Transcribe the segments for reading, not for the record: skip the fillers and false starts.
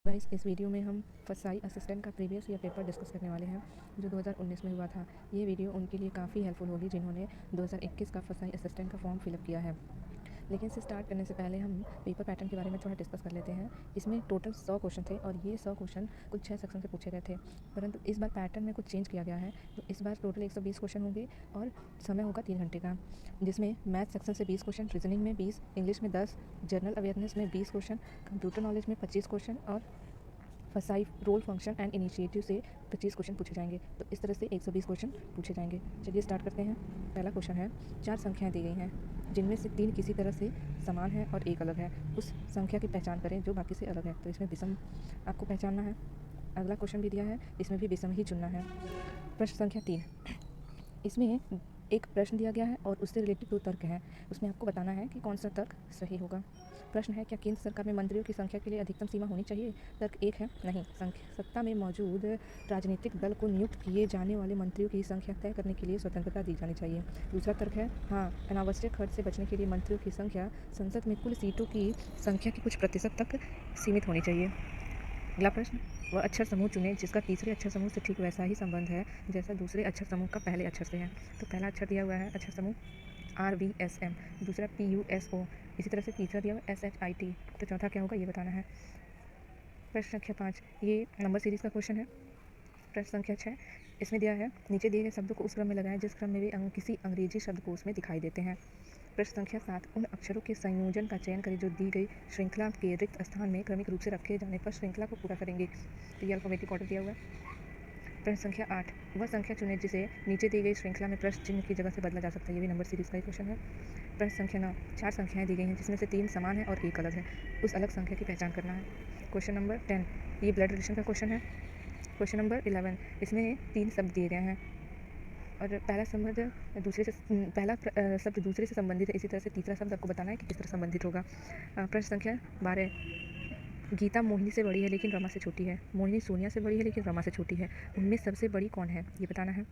Guys, इस video में हम फसाई असिस्टेंट का प्रीवियस ईयर पेपर डिस्कस करने वाले हैं जो 2019 में हुआ था। ये वीडियो उनके लिए काफ़ी हेल्पफुल होगी जिन्होंने 2021 का फसाई असिस्टेंट का फॉर्म फिलअप किया है। लेकिन इसे स्टार्ट करने से पहले हम पेपर पैटर्न के बारे में थोड़ा डिस्कस कर लेते हैं। इसमें टोटल 100 क्वेश्चन थे और ये 100 क्वेश्चन कुछ 6 सेक्शन से पूछे गए थे, परंतु इस बार पैटर्न में कुछ चेंज किया गया है। तो इस बार टोटल 120 क्वेश्चन होंगे और समय होगा 3 घंटे का, जिसमें मैथ सेक्शन से 20 क्वेश्चन, रीजनिंग में 20, इंग्लिश में 10, जनरल अवेयरनेस में 20 क्वेश्चन, कंप्यूटर नॉलेज में 25 क्वेश्चन और फसाई रोल फंक्शन एंड इनिशिएटिव से 25 क्वेश्चन पूछे जाएंगे। तो इस तरह से 120 क्वेश्चन पूछे जाएंगे। चलिए स्टार्ट करते हैं। पहला क्वेश्चन है, 4 संख्याएं दी गई हैं जिनमें से 3 किसी तरह से समान है और एक अलग है। उस संख्या की पहचान करें जो बाकी से अलग है। तो इसमें विषम आपको पहचानना है। अगला क्वेश्चन भी दिया है, इसमें भी विषम ही चुनना है। प्रश्न संख्या 3, इसमें एक प्रश्न दिया गया है और उससे रिलेटेड 2 तर्क हैं। उसमें आपको बताना है कि कौन सा तर्क सही होगा। प्रश्न है, क्या केंद्र सरकार में मंत्रियों की संख्या के लिए अधिकतम सीमा होनी चाहिए? तर्क 1 है, नहीं। सत्ता में मौजूद राजनीतिक दल को नियुक्त किए जाने वाले मंत्रियों की संख्या तय करने के लिए स्वतंत्रता दी जानी चाहिए। दूसरा तर्क है, हाँ, अनावश्यक खर्च से बचने के लिए मंत्रियों की संख्या संसद में कुल सीटों की संख्या के कुछ प्रतिशत तक सीमित होनी चाहिए। अगला प्रश्न, वह अक्षर समूह चुनें जिसका तीसरे अक्षर समूह से ठीक वैसा ही संबंध है जैसा दूसरे अक्षर समूह का पहले अक्षर से है। तो पहला अक्षर दिया हुआ है अक्षर समूह RVSM, दूसरा PUSO, इसी तरह से तीसरा दिया हुआ SHIT। तो चौथा क्या होगा ये बताना है। प्रश्न संख्या 5, ये नंबर सीरीज का क्वेश्चन है। प्रश्न संख्या 6, इसमें दिया है, नीचे दिए गए शब्दों को उस क्रम में लगाएं जिस क्रम में वे किसी अंग्रेजी शब्द को उसमें दिखाई देते हैं। प्रश्न संख्या 7, उन अक्षरों के संयोजन का चयन करें जो दी गई श्रृंखला के रिक्त स्थान में क्रमिक रूप से रखे जाने पर श्रृंखला को पूरा करेंगे। तो ये अल्फाबेटिक ऑर्डर दिया हुआ है। प्रश्न संख्या 8, वह संख्या चुनें जिसे नीचे दी गई श्रृंखला में प्रश्न चिन्ह की जगह से बदला जा सकता है। ये भी नंबर सीरीज का ही क्वेश्चन है। प्रश्न संख्या 9, 4 संख्याएं दी गई हैं जिसमें से 3 समान है और एक अलग है। उस अलग संख्या की पहचान करना है। क्वेश्चन नंबर 10, ये ब्लड रिलेशन का क्वेश्चन है। क्वेश्चन नंबर 11, इसमें 3 शब्द दिए गए हैं और पहला शब्द दूसरे से संबंधित है। इसी तरह से तीसरा शब्द आपको बताना है कि किस तरह संबंधित होगा। प्रश्न संख्या 12, गीता मोहिनी से बड़ी है लेकिन रमा से छोटी है। मोहिनी सोनिया से बड़ी है लेकिन रमा से छोटी है। उनमें सबसे बड़ी कौन है ये बताना है।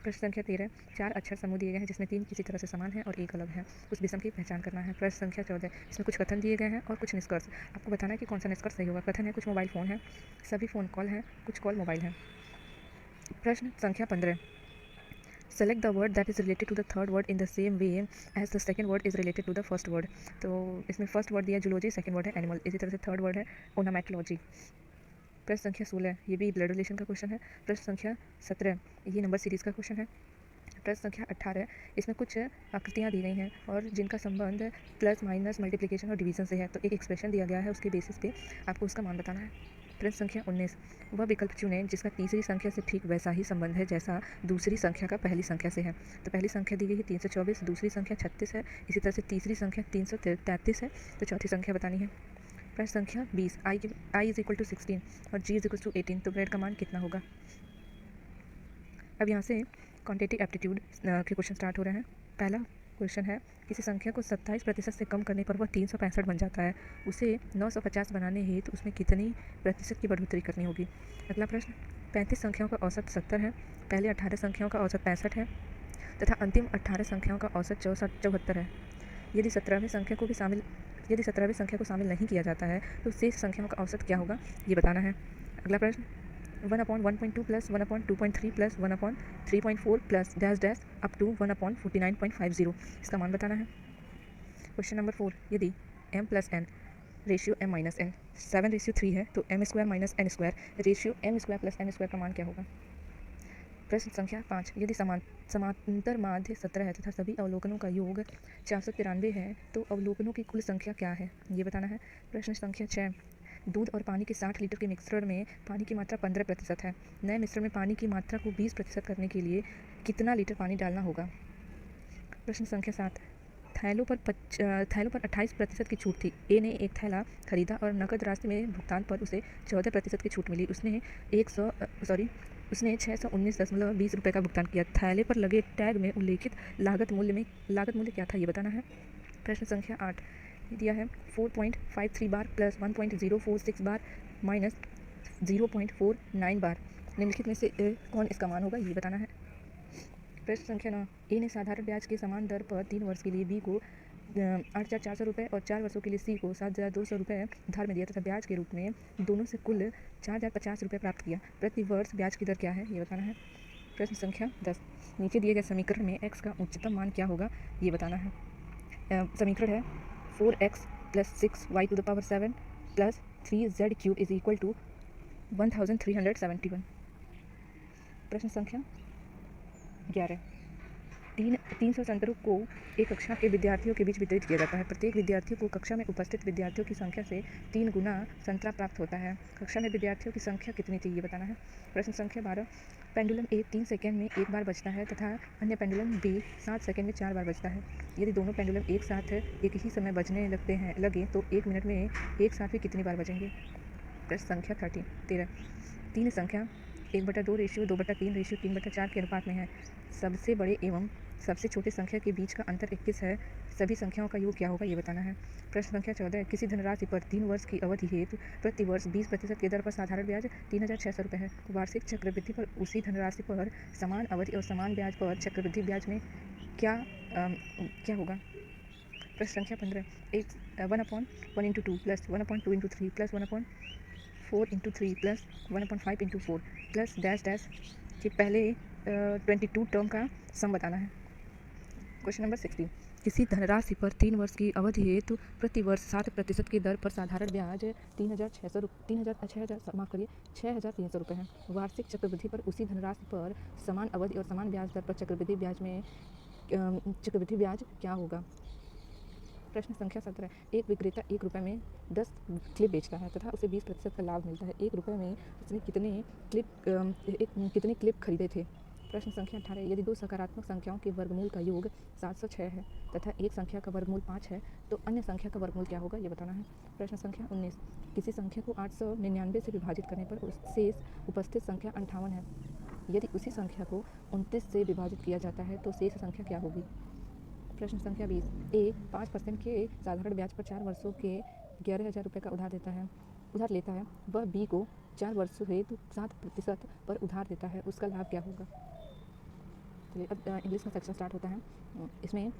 प्रश्न संख्या 13, 4 अक्षर समूह दिए गए हैं जिसमें 3 किसी तरह से समान है और एक अलग है। उस विषम की पहचान करना है। प्रश्न संख्या 14, इसमें कुछ कथन दिए गए हैं और कुछ निष्कर्ष। आपको बताना है कि कौन सा निष्कर्ष सही होगा। कथन है, कुछ मोबाइल फ़ोन है, सभी फ़ोन कॉल हैं, कुछ कॉल मोबाइल है। प्रश्न संख्या 15, select the word that is related to the third word in the same way as the second word is related to the first word. तो इसमें फर्स्ट वर्ड दिया जूलॉजी, सेकंड वर्ड है animal, इसी तरह से थर्ड वर्ड है ओनामेटोलॉजी। प्रश्न संख्या 16, ये भी ब्लड रिलेशन का क्वेश्चन है। प्रश्न संख्या 17, ये नंबर सीरीज का क्वेश्चन है। प्रश्न संख्या 18, इसमें कुछ आकृतियाँ दी गई हैं और जिनका संबंध प्लस माइनस मल्टीप्लिकेशन और डिवीजन से है। तो एक एक्सप्रेशन दिया गया है, उसके बेसिस पे आपको उसका मान बताना है। प्रश्न संख्या 19, वह विकल्प चुनें जिसका तीसरी संख्या से ठीक वैसा ही संबंध है जैसा दूसरी संख्या का पहली संख्या से है। तो पहली संख्या दी गई है 324, दूसरी संख्या 36 है, इसी तरह से तीसरी संख्या 333 है। तो चौथी संख्या बतानी है। प्रश्न संख्या 20, I इज इक्वल टू 16 और G इज इक्वल टू 18। तो ग्रेड का मान कितना होगा। अब यहाँ से क्वांटिटेटिव एप्टीट्यूड के क्वेश्चन स्टार्ट हो रहे हैं। पहला क्वेश्चन है, किसी संख्या को 27% से कम करने पर वह 365 बन जाता है, उसे 950 बनाने हेतु उसमें कितनी प्रतिशत की बढ़ोतरी करनी होगी। अगला प्रश्न, 35 संख्याओं का औसत 70 है, पहले 18 संख्याओं का औसत 65 है तथा अंतिम 18 संख्याओं का औसत 74 है। यदि 17वीं संख्या को शामिल नहीं किया जाता है तो शेष संख्याओं का औसत क्या होगा ये बताना है। अगला प्रश्न, 1/1.2 plus 1/2.3 plus 1/3.4 plus dash dash up to 1/49.50, इसका मान बताना है। क्वेश्चन नंबर 4, यदि m plus n ratio m minus n 7:3 है तो m square minus n square ratio m square plus n square का मान क्या होगा। प्रश्न संख्या 5, यदि समांतर माध्य 17 है तथा सभी अवलोकनों का योग 493 है तो अवलोकनों की कुल संख्या क्या है ये बताना है। प्रश्न संख्या 6, दूध और पानी के 60 लीटर के मिश्रण में पानी की मात्रा 15% है। नए मिश्रण में पानी की मात्रा को 20% करने के लिए कितना लीटर पानी डालना होगा। प्रश्न संख्या 7, थैलों पर 28% की छूट थी। ए ने एक थैला खरीदा और नकद राशि में भुगतान पर उसे 14% की छूट मिली। उसने 619.20 रुपये का भुगतान किया। थैले पर लगे टैग में उल्लेखित लागत मूल्य क्या था ये बताना है। प्रश्न संख्या 8, दिया है 4.53 बार प्लस 1.046 बार माइनस 0.49 बार, निम्नलिखित में से कौन इसका मान होगा ये बताना है। प्रश्न संख्या 9, ए ने साधारण ब्याज के समान दर पर 3 वर्ष के लिए बी को 8,400 रुपये और 4 वर्षों के लिए सी को 7,200 रुपये उधार में दिया तथा ब्याज के रूप में दोनों से कुल 4,050 रुपये प्राप्त किया। प्रति वर्ष ब्याज की दर क्या है ये बताना है। प्रश्न संख्या 10, नीचे दिए गए समीकरण में x का उच्चतम मान क्या होगा ये बताना है। समीकरण है 4x + 6y⁷ + 3z³ = 1371। प्रश्न संख्या 11, 300 संतरों को एक कक्षा के विद्यार्थियों के बीच वितरित किया जाता है। प्रत्येक विद्यार्थियों को कक्षा में उपस्थित विद्यार्थियों की संख्या से 3 गुना संतरा प्राप्त होता है। कक्षा में विद्यार्थियों की संख्या कितनी थी ये बताना है। प्रश्न संख्या 12, पेंडुलम A 3 सेकंड में 1 बार बजता है तथा अन्य पेंडुलम B 7 सेकंड में 4 बार बजता है। यदि दोनों पेंडुलम एक साथ एक ही समय बजने लगे तो 1 मिनट में एक साथ वे कितनी बार बजेंगे। प्रश्न संख्या 13, तीन संख्या 1/2 रेशियो 2/3 रेशियो 3/4 के अनुपात में है। सबसे बड़े एवं सबसे छोटे संख्या के बीच का अंतर 21 है। सभी संख्याओं का योग क्या होगा ये बताना है। प्रश्न संख्या 14, किसी धनराशि पर 3 वर्ष की अवधि हेतु प्रति वर्ष 20% की दर पर साधारण ब्याज 3,600 रुपये है। वार्षिक चक्रवृद्धि पर उसी धनराशि पर समान अवधि और समान ब्याज पर चक्रवृद्धि ब्याज में क्या होगा। प्रश्न संख्या 15, 1/1 × 2 + 1/2 × 3 + 1/4 × 3 + 1/5 × 4 + डैश डैश के पहले 22 टर्म का सम बताना है। क्वेश्चन नंबर 16, किसी धनराशि पर 3 वर्ष की अवधि हेतु प्रति वर्ष 7% की दर पर साधारण ब्याज 6,300 रुपये है। वार्षिक चक्रवृद्धि पर उसी धनराशि पर समान अवधि और समान ब्याज दर पर चक्रवृद्धि ब्याज क्या होगा। प्रश्न संख्या 17, एक विक्रेता 1 रुपये में 10 क्लिप बेचता है तथा उसे 20% का लाभ मिलता है। 1 रुपये में उसने कितने क्लिप खरीदे थे। प्रश्न संख्या 18, यदि दो सकारात्मक संख्याओं के वर्गमूल का योग 706 है तथा एक संख्या का वर्गमूल 5 है तो अन्य संख्या का वर्गमूल क्या होगा ये बताना है। प्रश्न संख्या 19, किसी संख्या को 899 से विभाजित करने पर शेष उपस्थित संख्या 58 है। यदि उसी संख्या को 29 से विभाजित किया जाता है तो शेष संख्या क्या होगी। प्रश्न संख्या 20, A 5% के साधारण ब्याज पर 4 वर्षों के 11,000 रुपये का उधार लेता है। वह B को 4 वर्षों हेतु 7% पर उधार देता है, उसका लाभ क्या होगा। चलिए अब इंग्लिश का सेक्शन स्टार्ट होता है। इसमें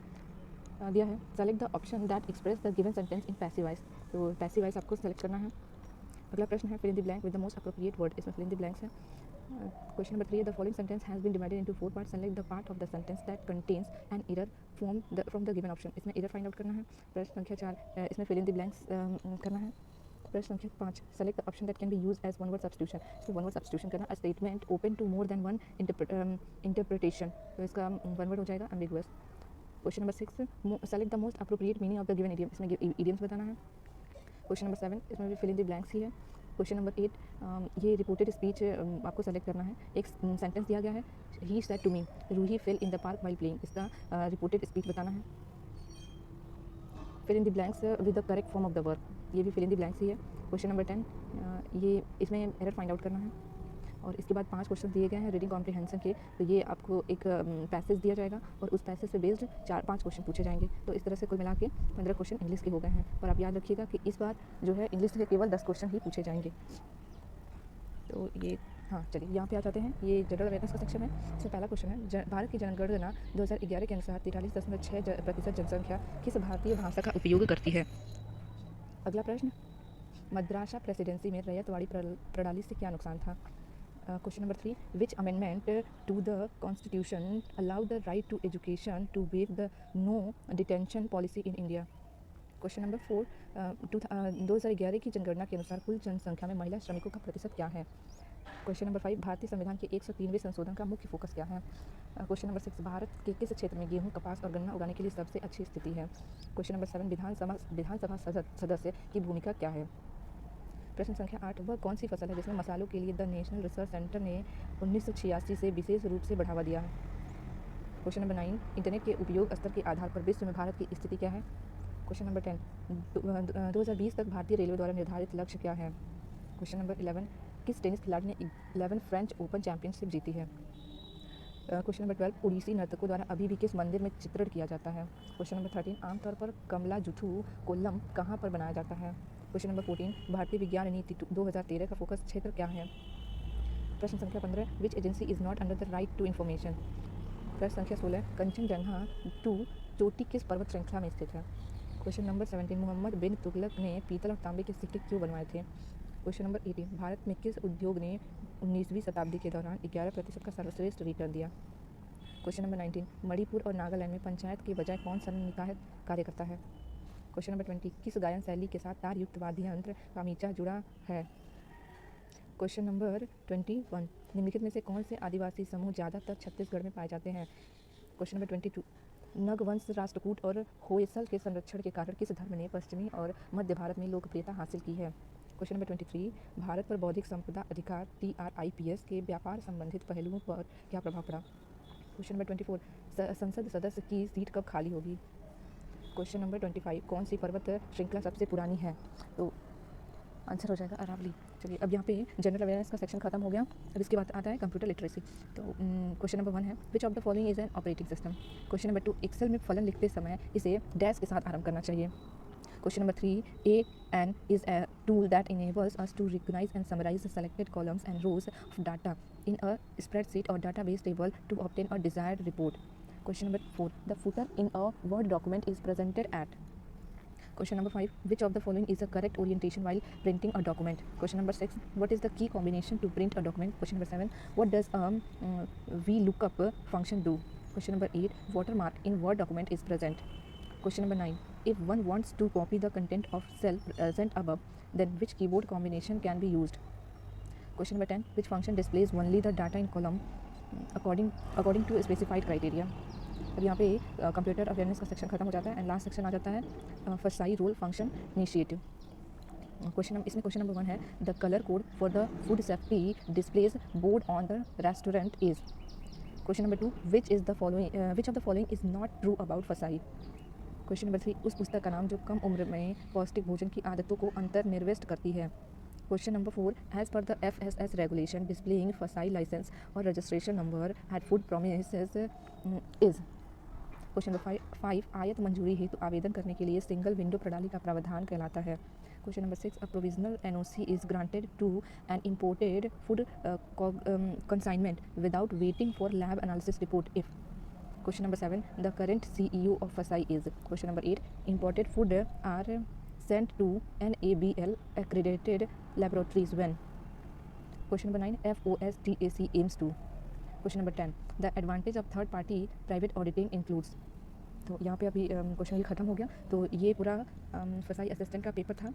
दिया है select the option that express the given sentence in passive voice. तो पैसिव वॉइस आपको सेलेक्ट करना है। अगला प्रश्न है fill in the blank with the most appropriate word. इसमें फिल इन द ब्लैंक्स है। Question number 3, the following sentence has been divided into 4 parts. Select the part of the sentence that contains an error from the given option. इसमें error find out करना है। प्रश्न संख्या 4, इसमें fill in the blanks करना है। प्रश्न संख्या 5, select the option that can be used as one word substitution. इसमें वन वर्ड सब्स्टिट्यूशन करना। A statement open to more than one interpretation, तो इसका वन वर्ड हो जाएगा ambiguous. Question number 6, select the most appropriate meaning of the given idiom. इसमें idioms बताना है। Question number 7, इसमें भी फिल इन द ब्लैंक्स ही है। क्वेश्चन नंबर 8, ये रिपोर्टेड स्पीच आपको सेलेक्ट करना है। एक सेंटेंस दिया गया है, he said to me Ruhi fell in the park while playing. इसका रिपोर्टेड स्पीच बताना है। Fill in the blanks with the correct form of the verb, ये भी फिल इन द ब्लैंक्स ही है। क्वेश्चन नंबर 10, ये इसमें एरर फाइंड आउट करना है। और इसके बाद 5 क्वेश्चन दिए गए हैं रीडिंग कॉम्प्रिहेंशन के। तो ये आपको एक पैसेज दिया जाएगा और उस पैसेज से बेस्ड 4-5 क्वेश्चन पूछे जाएंगे। तो इस तरह से कुल मिला के 15 क्वेश्चन इंग्लिश के हो गए हैं। और आप याद रखिएगा कि इस बार जो है इंग्लिश के केवल 10 क्वेश्चन ही पूछे जाएंगे। तो ये चलिए यहाँ पे आ जाते हैं। ये जनरल अवेयरनेस का सेक्शन है। इसमें पहला क्वेश्चन है, भारत की जनगणना 2011 के अनुसार 43.6% जनसंख्या किस भारतीय भाषा का उपयोग करती है। अगला प्रश्न, मद्रासा प्रेसिडेंसी में रैयतवाड़ी प्रणाली से क्या नुकसान था। Question number 3, which amendment to the constitution allow the right to education to waive the no detention policy in India. Question number 4, 2011 की जनगणना के अनुसार कुल जनसंख्या में महिला श्रमिकों का प्रतिशत क्या है। क्वेश्चन नंबर 5, भारतीय संविधान के 103वें संशोधन का मुख्य फोकस क्या है। क्वेश्चन नंबर 6, भारत के किस क्षेत्र में गेहूं, कपास और गन्ना उगाने के लिए सबसे अच्छी स्थिति है। क्वेश्चन नंबर 7, विधानसभा सदस्य की भूमिका क्या है। प्रश्न संख्या 8, वह कौन सी फसल है जिसमें मसालों के लिए द नेशनल रिसर्च सेंटर ने 1986 से विशेष रूप से बढ़ावा दिया है। क्वेश्चन नंबर 9, इंटरनेट के उपयोग स्तर के आधार पर विश्व में भारत की स्थिति क्या है। क्वेश्चन नंबर 10, 2020 तक भारतीय रेलवे द्वारा निर्धारित लक्ष्य क्या है। क्वेश्चन नंबर 11, किस टेनिस खिलाड़ी ने 11 फ्रेंच ओपन चैंपियनशिप जीती है। क्वेश्चन नंबर 12, ओडिसी नर्तकों द्वारा अभी भी किस मंदिर में चित्रण किया जाता है। क्वेश्चन नंबर 13, आमतौर पर कमला जुथू कोल्लम कहाँ पर बनाया जाता है। क्वेश्चन नंबर 14, भारतीय विज्ञान नीति 2013 का फोकस क्षेत्र क्या है। प्रश्न संख्या 15, which agency is not under the right to information. प्रश्न संख्या 16, कंचनजंगा 2 चोटी किस पर्वत श्रृंखला में स्थित है। क्वेश्चन नंबर 17, मोहम्मद बिन तुगलक ने पीतल और तांबे के सिक्के क्यों बनवाए थे? क्वेश्चन नंबर 18, भारत में किस उद्योग ने 19वीं शताब्दी के दौरान 11% का सर्वश्रेष्ठ रिटर्न दिया? क्वेश्चन नंबर 19, मणिपुर और नागालैंड में पंचायत के बजाय कौन सा निकाय कार्य करता है? क्वेश्चन नंबर 20, किस गायन शैली के साथ तार युक्त वाद्य यंत्र कामीचा जुड़ा है? क्वेश्चन नंबर 21, निम्नलिखित में से कौन से आदिवासी समूह ज़्यादातर छत्तीसगढ़ में पाए जाते हैं? क्वेश्चन नंबर 22, नगवंश, राष्ट्रकूट और होयसल के संरक्षण के कारण किस धर्म ने पश्चिमी और मध्य भारत में लोकप्रियता हासिल की है? क्वेश्चन नंबर 23, भारत पर बौद्धिक संपदा अधिकार TRIPS के व्यापार संबंधित पहलुओं पर क्या प्रभाव पड़ा? क्वेश्चन नंबर 24, संसद सदस्य की सीट कब खाली होगी? क्वेश्चन नंबर 25, कौन सी पर्वत श्रृंखला सबसे पुरानी है? तो आंसर हो जाएगा अरावली। चलिए अब यहाँ पे जनरल अवेयरनेस का सेक्शन खत्म हो गया। अब इसके बाद आता है कंप्यूटर लिटरेसी। तो क्वेश्चन नंबर 1 है, which of the following is an operating system? Question number 2, Excel में फलन लिखते समय इसे डैश के साथ आरंभ करना चाहिए। Question number 3, AN is a tool that enables us to recognize and summarize the selected columns and rows of data in a spreadsheet or database table to obtain a desired report. Question number 4, the footer in a Word document is presented at. Question number 5, which of the following is the correct orientation while printing a document? Question number 6, what is the key combination to print a document? Question number 7, what does VLOOKUP function do? Question number 8, watermark in Word document is present. Question number 9, if one wants to copy the content of cell present above, then which keyboard combination can be used? Question number 10, which function displays only the data in column according to a specified criteria? अब यहाँ पे computer awareness का section खत्म हो जाता है and last section आ जाता है फसाई रोल फंक्शन इनिशिएटिव। इसमें क्वेश्चन नंबर 1 है, the colour code for the food safety displays board on the restaurant is. Question number 2, which of the following is not true about फसाई? Question number 3, उस पुस्तक का नाम जो कम उम्र में पौष्टिक भोजन की आदतों को अंतर्निर्विष्ट करती है। Question number 4, as per the FSS regulation displaying FSSAI license और registration number at food premises is. Question number 5, आयत मंजूरी हेतु आवेदन करने के लिए सिंगल विंडो प्रणाली का प्रावधान कहलाता है। Question number 6, a provisional NOC is granted to an imported food consignment without waiting for lab analysis report if. Question number 7, the current CEO of FSI is. Question number 8, imported food are sent to NABL accredited laboratories when? Question number 9, FOSTAC aims to. Question number 10, the advantage of third party private auditing includes. तो यहाँ पे अभी question ये ख़त्म हो गया। तो ये पूरा फसाई असिस्टेंट का पेपर था।